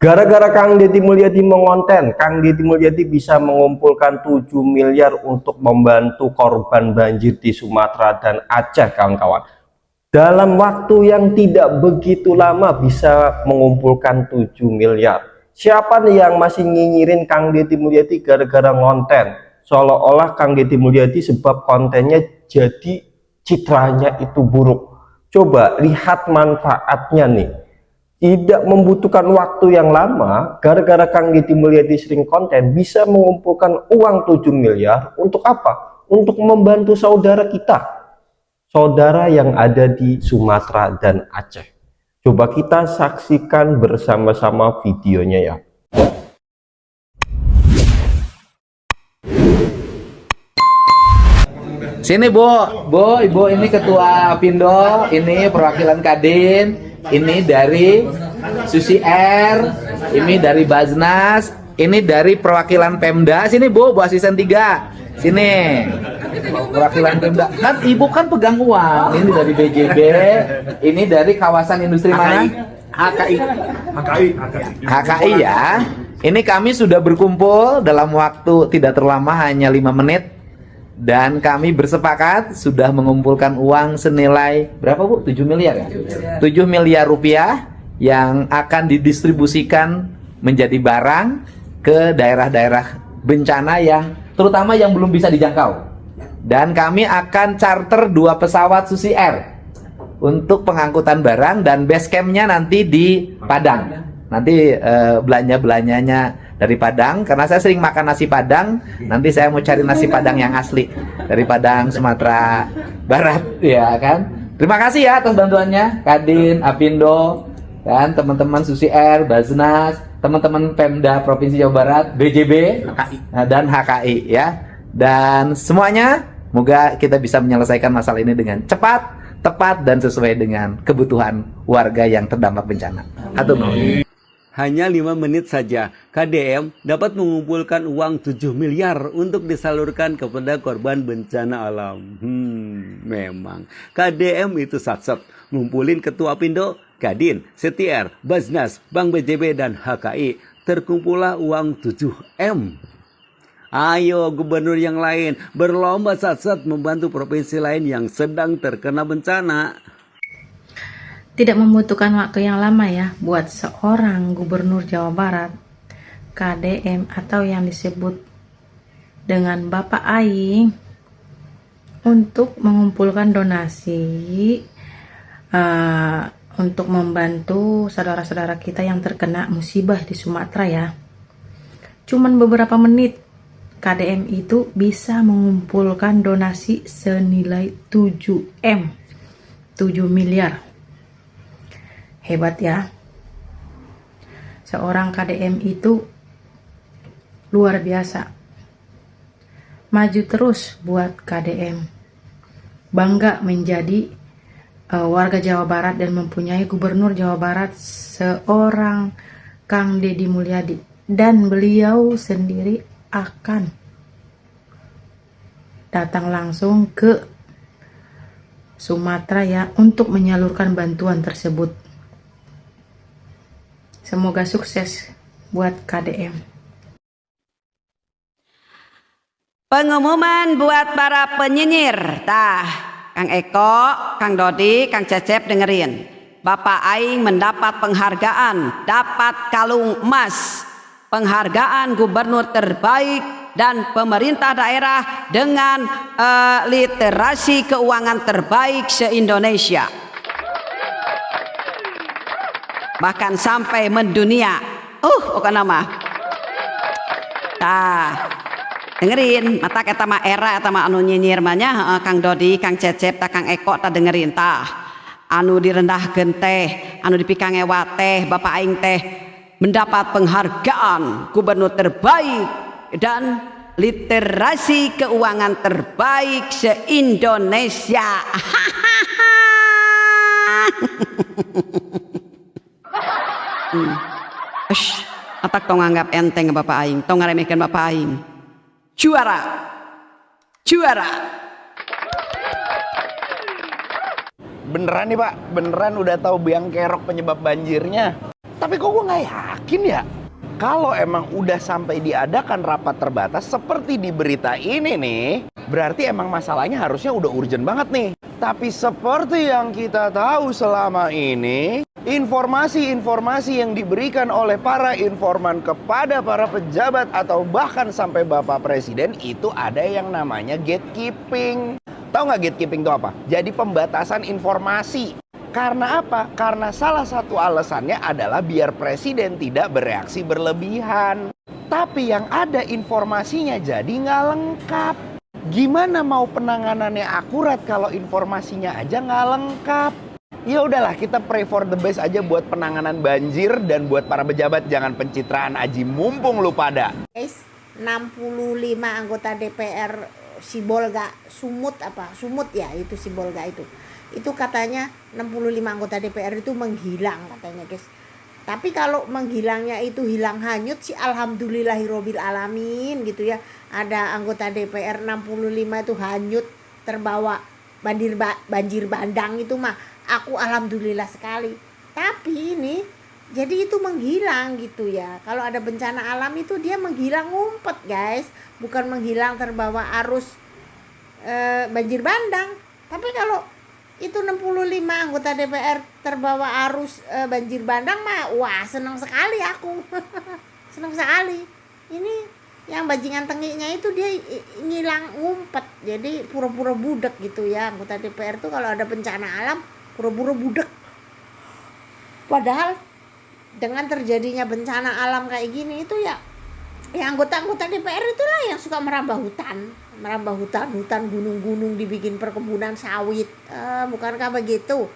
Gara-gara Kang Deddy Mulyadi mengonten, Kang Deddy Mulyadi bisa mengumpulkan 7 miliar untuk membantu korban banjir di Sumatera dan Aceh, kawan-kawan. Dalam waktu yang tidak begitu lama bisa mengumpulkan 7 miliar. Siapa nih yang masih nyinyirin Kang Deddy Mulyadi gara-gara ngonten? Seolah-olah Kang Deddy Mulyadi sebab kontennya jadi citranya itu buruk. Coba lihat manfaatnya nih. Tidak membutuhkan waktu yang lama, gara-gara Kang Deddy Mulyadi sering konten, bisa mengumpulkan uang 7 miliar untuk apa? Untuk membantu saudara kita, saudara yang ada di Sumatera dan Aceh. Coba kita saksikan bersama-sama videonya ya. Sini Bu, Ibu ini Ketua Apindo, ini perwakilan Kadin, ini dari Susi R, ini dari Baznas, ini dari perwakilan Pemda. Sini Bu Asisten 3. Sini. Perwakilan Pemda. Kan Ibu kan pegang uang. Ini dari BJB, ini dari kawasan industri mana? HKI ya. Ini kami sudah berkumpul dalam waktu tidak terlama, hanya 5 menit. Dan kami bersepakat sudah mengumpulkan uang senilai berapa Bu? 7 miliar ya? 7 miliar rupiah yang akan didistribusikan menjadi barang ke daerah-daerah bencana yang terutama yang belum bisa dijangkau. Dan kami akan charter 2 pesawat Susi Air untuk pengangkutan barang, dan base campnya nanti di Padang. Nanti belanja-belanjanya dari Padang, karena saya sering makan nasi Padang. Nanti saya mau cari nasi Padang yang asli dari Padang, Sumatera Barat, ya kan. Terima kasih ya atas bantuannya, Kadin, Apindo, dan teman-teman Susi Air, Baznas, teman-teman Pemda Provinsi Jawa Barat, BJB, dan HKI ya. Dan semuanya, semoga kita bisa menyelesaikan masalah ini dengan cepat, tepat, dan sesuai dengan kebutuhan warga yang terdampak bencana. Hatur nuhun. Hanya 5 menit saja, KDM dapat mengumpulkan uang 7 miliar untuk disalurkan kepada korban bencana alam. Memang KDM itu satset, ngumpulin Ketua Pindo, Kadin, CTR, Baznas, Bank BJB, dan HKI. Terkumpullah uang 7M. Ayo gubernur yang lain berlomba satset membantu provinsi lain yang sedang terkena bencana. Tidak membutuhkan waktu yang lama ya buat seorang gubernur Jawa Barat, KDM atau yang disebut dengan Bapak Aing, untuk mengumpulkan donasi untuk membantu saudara-saudara kita yang terkena musibah di Sumatera ya. Cuman beberapa menit KDM itu bisa mengumpulkan donasi senilai 7M, 7 miliar. Hebat ya. Seorang KDM itu luar biasa. Maju terus buat KDM. Bangga menjadi warga Jawa Barat dan mempunyai gubernur Jawa Barat seorang Kang Deddy Mulyadi. Dan beliau sendiri akan datang langsung ke Sumatera ya untuk menyalurkan bantuan tersebut. Semoga sukses buat KDM. Pengumuman buat para penyinyir. Kang Eko, Kang Dodi, Kang Cecep dengerin. Bapak Aing mendapat penghargaan, dapat kalung emas. Penghargaan gubernur terbaik dan pemerintah daerah dengan literasi keuangan terbaik se-Indonesia. Bahkan sampai mendunia. Bukan nama. Dengerin, mata kata ma era eta ma anu nyinyir mah Kang Dodi, Kang Cecep, Kang Eko dengerin anu direndahkeun teh, anu dipikang ewa teh, Bapak Aing teh mendapat penghargaan gubernur terbaik dan literasi keuangan terbaik se-Indonesia. Atak tong anggap enteng Bapak Aing, tong ngaremehkeun Bapak Aing. Juara. Beneran nih Pak, beneran udah tahu biang kerok penyebab banjirnya. Tapi kok gue nggak yakin ya. Kalau emang udah sampai diadakan rapat terbatas seperti di berita ini nih, berarti emang masalahnya harusnya udah urgent banget nih. Tapi seperti yang kita tahu selama ini, informasi-informasi yang diberikan oleh para informan kepada para pejabat atau bahkan sampai Bapak Presiden itu ada yang namanya gatekeeping. Tahu nggak gatekeeping itu apa? Jadi pembatasan informasi. Karena apa? Karena salah satu alasannya adalah biar presiden tidak bereaksi berlebihan. Tapi yang ada informasinya jadi nggak lengkap. Gimana mau penanganannya akurat kalau informasinya aja nggak lengkap? Ya udahlah, kita pray for the best aja buat penanganan banjir dan buat para pejabat jangan pencitraan aji mumpung lu pada. Guys, 65 anggota DPR Sibolga Sumut ya itu Sibolga itu katanya 65 anggota DPR itu menghilang katanya guys. Tapi kalau menghilangnya itu hilang hanyut sih alhamdulillahirobbil alamin gitu ya. Ada anggota DPR 65 itu hanyut terbawa banjir bandang itu mah aku alhamdulillah sekali. Tapi ini jadi itu menghilang gitu ya. Kalau ada bencana alam itu dia menghilang ngumpet guys, bukan menghilang terbawa arus banjir bandang. Tapi kalau itu 65 anggota DPR terbawa arus banjir bandang mah wah senang sekali aku. Senang sekali. Ini yang bajingan tengiknya itu dia ngilang ngumpet. Jadi pura-pura budek gitu ya. Anggota DPR tuh kalau ada bencana alam pura-pura budek. Padahal dengan terjadinya bencana alam kayak gini itu ya anggota-anggota DPR itulah yang suka merambah hutan gunung-gunung dibikin perkebunan sawit, bukankah begitu?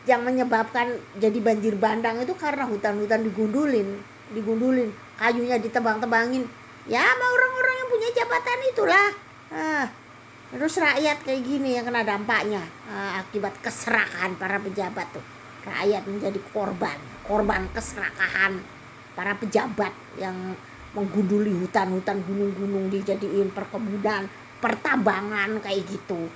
Yang menyebabkan jadi banjir bandang itu karena hutan-hutan digundulin, kayunya ditebang-tebangin, ya sama orang-orang yang punya jabatan itulah. Terus rakyat kayak gini yang kena dampaknya akibat keserakahan para pejabat tuh, rakyat menjadi korban keserakahan para pejabat yang menggunduli hutan-hutan gunung-gunung dijadiin perkebunan, pertambangan kayak gitu.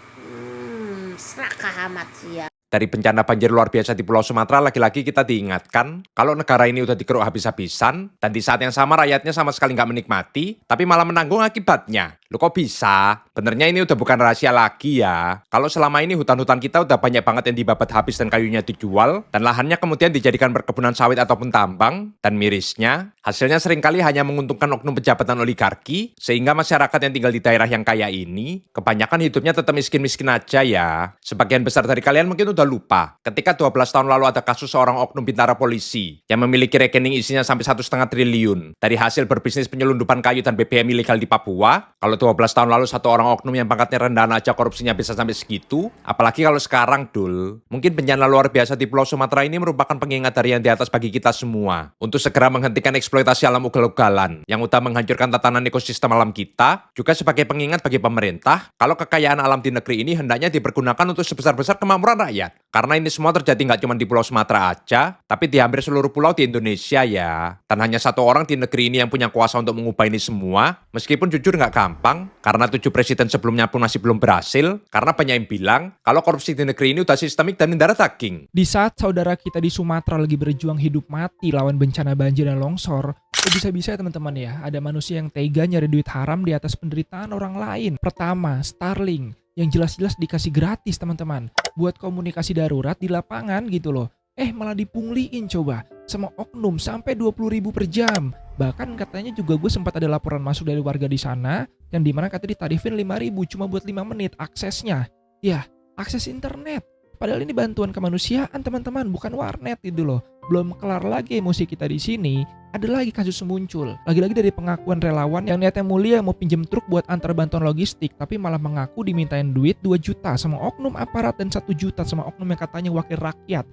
Serakah amat sih ya. Dari bencana banjir luar biasa di Pulau Sumatera, lagi-lagi kita diingatkan kalau negara ini udah dikeruk habis-habisan dan di saat yang sama rakyatnya sama sekali nggak menikmati, tapi malah menanggung akibatnya. Loh kok bisa? Benernya ini udah bukan rahasia lagi ya. Kalau selama ini hutan-hutan kita udah banyak banget yang dibabat habis dan kayunya dijual, dan lahannya kemudian dijadikan perkebunan sawit ataupun tambang, dan mirisnya, hasilnya seringkali hanya menguntungkan oknum pejabat dan oligarki, sehingga masyarakat yang tinggal di daerah yang kaya ini, kebanyakan hidupnya tetap miskin-miskin aja ya. Sebagian besar dari kalian mungkin udah lupa, ketika 12 tahun lalu ada kasus seorang oknum bintara polisi yang memiliki rekening isinya sampai 1,5 triliun dari hasil berbisnis penyelundupan kayu dan BBM ilegal di Papua. Kalau 12 tahun lalu satu orang oknum yang pangkatnya rendahan aja korupsinya bisa sampai segitu, apalagi kalau sekarang Dul. Mungkin bencana luar biasa di Pulau Sumatera ini merupakan pengingat dari yang di atas bagi kita semua untuk segera menghentikan eksploitasi alam ugal-ugalan yang utama menghancurkan tatanan ekosistem alam kita, juga sebagai pengingat bagi pemerintah kalau kekayaan alam di negeri ini hendaknya dipergunakan untuk sebesar-besar kemakmuran rakyat. Karena ini semua terjadi nggak cuma di Pulau Sumatera aja, tapi di hampir seluruh pulau di Indonesia ya. Dan hanya satu orang di negeri ini yang punya kuasa untuk mengubah ini semua, meskipun jujur nggak gampang, karena 7 presiden sebelumnya pun masih belum berhasil, karena banyak yang bilang kalau korupsi di negeri ini udah sistemik dan mendarah daging. Di saat saudara kita di Sumatera lagi berjuang hidup mati lawan bencana banjir dan longsor, bisa-bisa ya teman-teman ya, ada manusia yang tega nyari duit haram di atas penderitaan orang lain. Pertama, Starlink, yang jelas-jelas dikasih gratis teman-teman, buat komunikasi darurat di lapangan gitu loh. Malah dipungliin coba, sama oknum sampai 20.000 per jam. Bahkan katanya juga gue sempat ada laporan masuk dari warga di sana, yang dimana katanya ditarifin 5.000 cuma buat 5 menit aksesnya. Ya, akses internet. Padahal ini bantuan kemanusiaan teman-teman, bukan warnet gitu loh. Belum kelar lagi emosi kita di sini, ada lagi kasus muncul. Lagi-lagi dari pengakuan relawan yang niatnya mulia mau pinjem truk buat antar bantuan logistik, tapi malah mengaku dimintain duit 2 juta sama oknum aparat dan 1 juta sama oknum yang katanya wakil rakyat.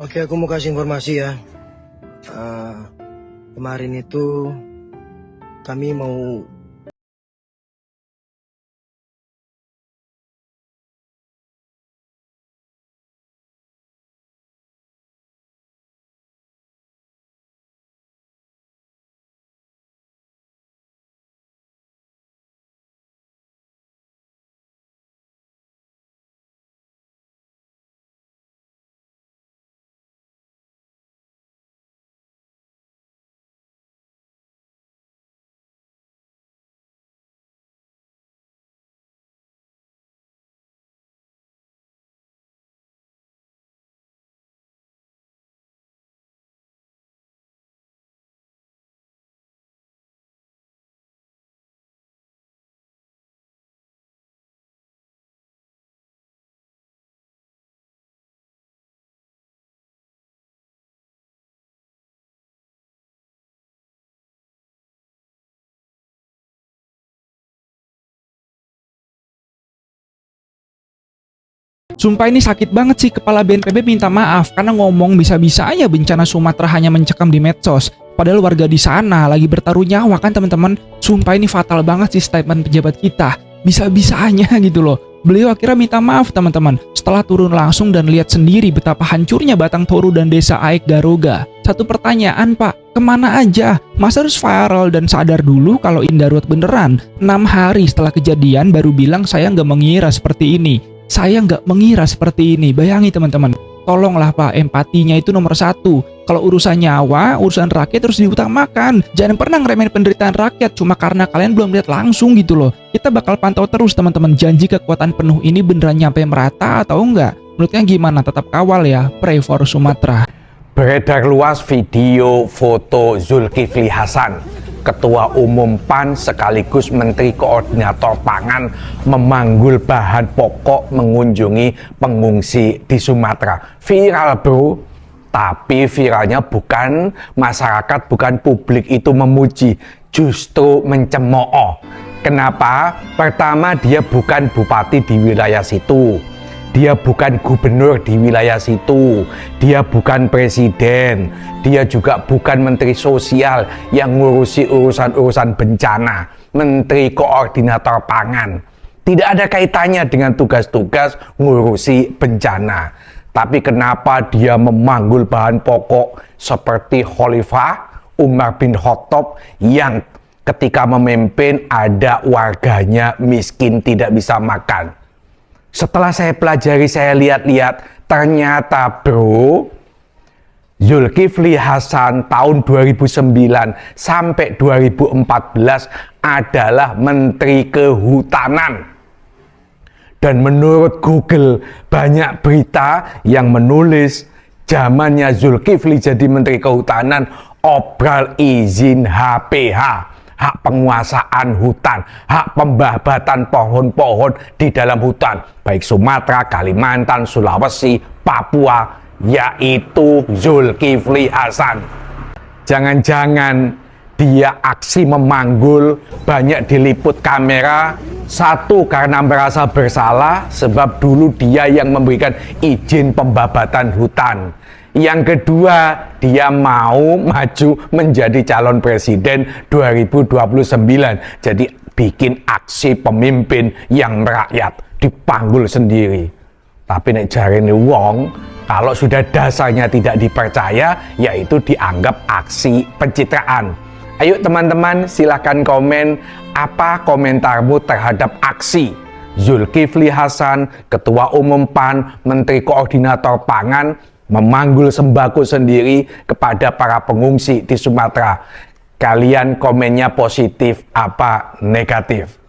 Oke, aku mau kasih informasi ya. Kemarin itu kami mau Sumpah ini sakit banget sih, Kepala BNPB minta maaf karena ngomong bisa-bisanya bencana Sumatera hanya mencekam di medsos. Padahal warga di sana lagi bertaruh nyawa kan teman-teman. Sumpah ini fatal banget sih statement pejabat kita. Bisa-bisanya gitu loh. Beliau akhirnya minta maaf teman-teman setelah turun langsung dan lihat sendiri betapa hancurnya Batang Toru dan desa Aek Garoga. Satu pertanyaan Pak, kemana aja? Masa harus viral dan sadar dulu kalau ini darurat beneran? 6 hari setelah kejadian baru bilang saya nggak mengira seperti ini. Saya nggak mengira seperti ini. Bayangi teman-teman. Tolonglah Pak, empatinya itu nomor 1. Kalau urusan nyawa, urusan rakyat terus diutamakan. Jangan pernah ngeremehin penderitaan rakyat cuma karena kalian belum lihat langsung gitu loh. Kita bakal pantau terus teman-teman, janji kekuatan penuh ini beneran nyampe merata atau enggak. Menurutnya gimana? Tetap kawal ya, pray for Sumatera. Beredar luas video foto Zulkifli Hasan, Ketua Umum PAN sekaligus Menteri Koordinator Pangan, memanggul bahan pokok mengunjungi pengungsi di Sumatera. Viral bro, tapi viralnya bukan masyarakat, bukan publik itu memuji, justru mencemooh. Kenapa? Pertama, dia bukan bupati di wilayah situ. Dia bukan gubernur di wilayah situ, dia bukan presiden, dia juga bukan menteri sosial yang ngurusi urusan-urusan bencana, menteri koordinator pangan. Tidak ada kaitannya dengan tugas-tugas ngurusi bencana. Tapi kenapa dia memanggul bahan pokok seperti Khalifah Umar bin Khattab yang ketika memimpin ada warganya miskin tidak bisa makan? Setelah saya pelajari, saya lihat-lihat, ternyata bro, Zulkifli Hasan tahun 2009 sampai 2014 adalah Menteri Kehutanan. Dan menurut Google, banyak berita yang menulis zamannya Zulkifli jadi Menteri Kehutanan, obral izin HPH. Hak penguasaan hutan, hak pembabatan pohon-pohon di dalam hutan, baik Sumatera, Kalimantan, Sulawesi, Papua, yaitu Zulkifli Hasan. Jangan-jangan dia aksi memanggul, banyak diliput kamera, satu karena merasa bersalah sebab dulu dia yang memberikan izin pembabatan hutan. Yang kedua, dia mau maju menjadi calon presiden 2029. Jadi bikin aksi pemimpin yang merakyat, dipanggul sendiri. Tapi nek jarene wong, kalau sudah dasarnya tidak dipercaya, yaitu dianggap aksi pencitraan. Ayo teman-teman, silahkan komen apa komentarmu terhadap aksi Zulkifli Hasan, Ketua Umum PAN, Menteri Koordinator Pangan, memanggul sembako sendiri kepada para pengungsi di Sumatera. Kalian komennya positif apa negatif?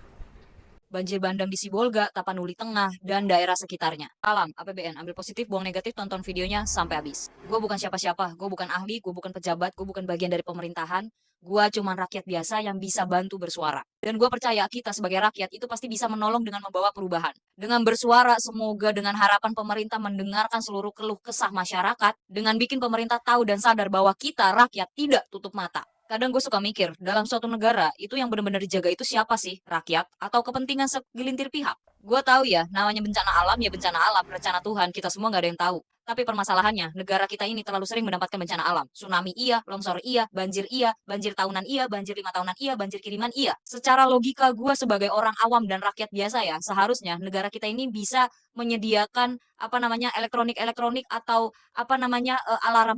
Banjir bandang di Sibolga, Tapanuli Tengah, dan daerah sekitarnya. Alam, APBN, ambil positif, buang negatif, tonton videonya sampai habis. Gue bukan siapa-siapa, gue bukan ahli, gue bukan pejabat, gue bukan bagian dari pemerintahan. Gue cuma rakyat biasa yang bisa bantu bersuara. Dan gue percaya kita sebagai rakyat itu pasti bisa menolong dengan membawa perubahan. Dengan bersuara, semoga dengan harapan pemerintah mendengarkan seluruh keluh kesah masyarakat, dengan bikin pemerintah tahu dan sadar bahwa kita rakyat tidak tutup mata. Kadang gue suka mikir, dalam suatu negara, itu yang benar-benar dijaga itu siapa sih? Rakyat? Atau kepentingan segelintir pihak? Gue tahu ya, namanya bencana alam ya bencana alam, rencana Tuhan, kita semua nggak ada yang tahu. Tapi permasalahannya, negara kita ini terlalu sering mendapatkan bencana alam. Tsunami iya, longsor iya, banjir tahunan iya, banjir 5 tahunan iya, banjir kiriman iya. Secara logika gue sebagai orang awam dan rakyat biasa ya, seharusnya negara kita ini bisa menyediakan elektronik atau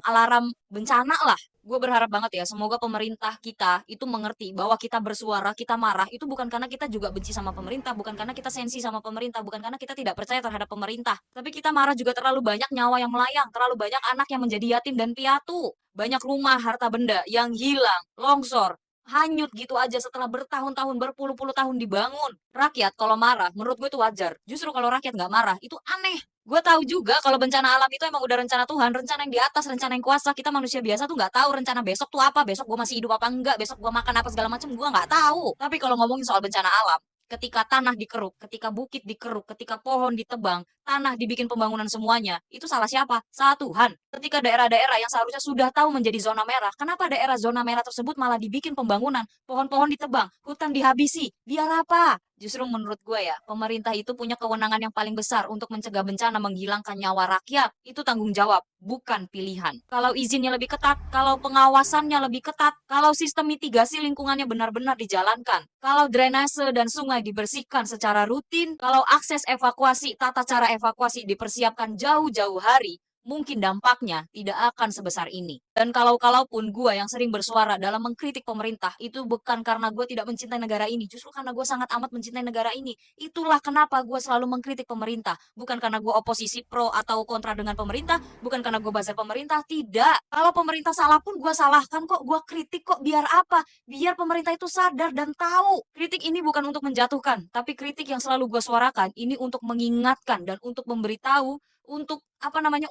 alarm bencana lah. Gue berharap banget ya, semoga pemerintah kita itu mengerti bahwa kita bersuara, kita marah, itu bukan karena kita juga benci sama pemerintah, bukan karena kita sensi sama pemerintah, bukan karena kita tidak percaya terhadap pemerintah. Tapi kita marah juga terlalu banyak nyawa yang melayang, terlalu banyak anak yang menjadi yatim dan piatu, banyak rumah, harta benda yang hilang, longsor, hanyut gitu aja setelah bertahun-tahun, berpuluh-puluh tahun dibangun. Rakyat kalau marah, menurut gue itu wajar. Justru kalau rakyat nggak marah, itu aneh. Gue tahu juga kalau bencana alam itu emang udah rencana Tuhan, rencana yang di atas, rencana yang kuasa. Kita manusia biasa tuh nggak tahu rencana besok tuh apa, besok gue masih hidup apa enggak, besok gue makan apa segala macam, gue nggak tahu. Tapi kalau ngomongin soal bencana alam, ketika tanah dikeruk, ketika bukit dikeruk, ketika pohon ditebang, tanah dibikin pembangunan semuanya, itu salah siapa? Salah Tuhan. Ketika daerah-daerah yang seharusnya sudah tahu menjadi zona merah, kenapa daerah zona merah tersebut malah dibikin pembangunan, pohon-pohon ditebang, hutan dihabisi? Biar apa? Justru menurut gue ya, pemerintah itu punya kewenangan yang paling besar untuk mencegah bencana menghilangkan nyawa rakyat. Itu tanggung jawab, bukan pilihan. Kalau izinnya lebih ketat, kalau pengawasannya lebih ketat, kalau sistem mitigasi lingkungannya benar-benar dijalankan, kalau drainase dan sungai dibersihkan secara rutin, kalau akses evakuasi, tata cara evakuasi dipersiapkan jauh-jauh hari, mungkin dampaknya tidak akan sebesar ini. Dan kalaupun gue yang sering bersuara dalam mengkritik pemerintah, itu bukan karena gue tidak mencintai negara ini, justru karena gue sangat amat mencintai negara ini. Itulah kenapa gue selalu mengkritik pemerintah. Bukan karena gue oposisi pro atau kontra dengan pemerintah, bukan karena gue buzzer pemerintah, tidak. Kalau pemerintah salah pun gue salahkan kok, gue kritik kok, biar apa? Biar pemerintah itu sadar dan tahu. Kritik ini bukan untuk menjatuhkan, tapi kritik yang selalu gue suarakan, ini untuk mengingatkan dan untuk memberitahu, untuk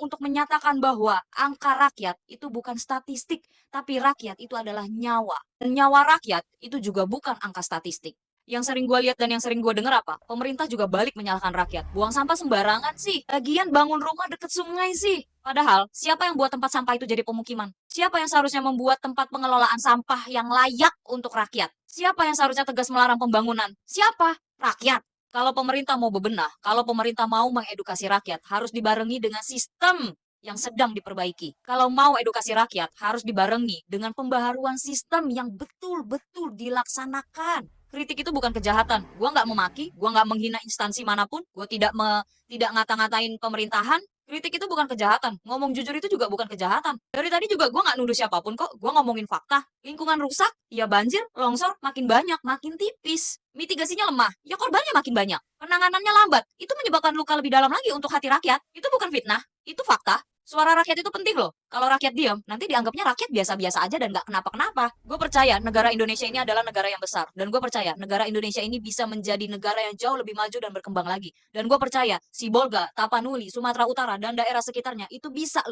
untuk menyatakan bahwa angka rakyat itu bukan statistik, tapi rakyat itu adalah nyawa. Dan nyawa rakyat itu juga bukan angka statistik. Yang sering gue lihat dan yang sering gue dengar apa? Pemerintah juga balik menyalahkan rakyat. Buang sampah sembarangan sih. Lagian bangun rumah deket sungai sih. Padahal, siapa yang buat tempat sampah itu jadi pemukiman? Siapa yang seharusnya membuat tempat pengelolaan sampah yang layak untuk rakyat? Siapa yang seharusnya tegas melarang pembangunan? Siapa? Rakyat. Kalau pemerintah mau bebenah, kalau pemerintah mau mengedukasi rakyat, harus dibarengi dengan sistem yang sedang diperbaiki. Kalau mau edukasi rakyat, harus dibarengi dengan pembaharuan sistem yang betul-betul dilaksanakan. Kritik itu bukan kejahatan. Gua nggak memaki, gua nggak menghina instansi manapun, gua tidak ngata-ngatain pemerintahan. Kritik itu bukan kejahatan. Ngomong jujur itu juga bukan kejahatan. Dari tadi juga gue nggak nuduh siapapun kok. Gue ngomongin fakta. Lingkungan rusak, ya banjir, longsor makin banyak, makin tipis. Mitigasinya lemah, ya korbannya makin banyak. Penanganannya lambat, itu menyebabkan luka lebih dalam lagi untuk hati rakyat. Itu bukan fitnah, itu fakta. Suara rakyat itu penting loh. Kalau rakyat diam, nanti dianggapnya rakyat biasa-biasa aja dan nggak kenapa-kenapa. Gue percaya negara Indonesia ini adalah negara yang besar. Dan gue percaya negara Indonesia ini bisa menjadi negara yang jauh lebih maju dan berkembang lagi. Dan gue percaya Sibolga, Tapanuli, Sumatera Utara, dan daerah sekitarnya itu bisa lebih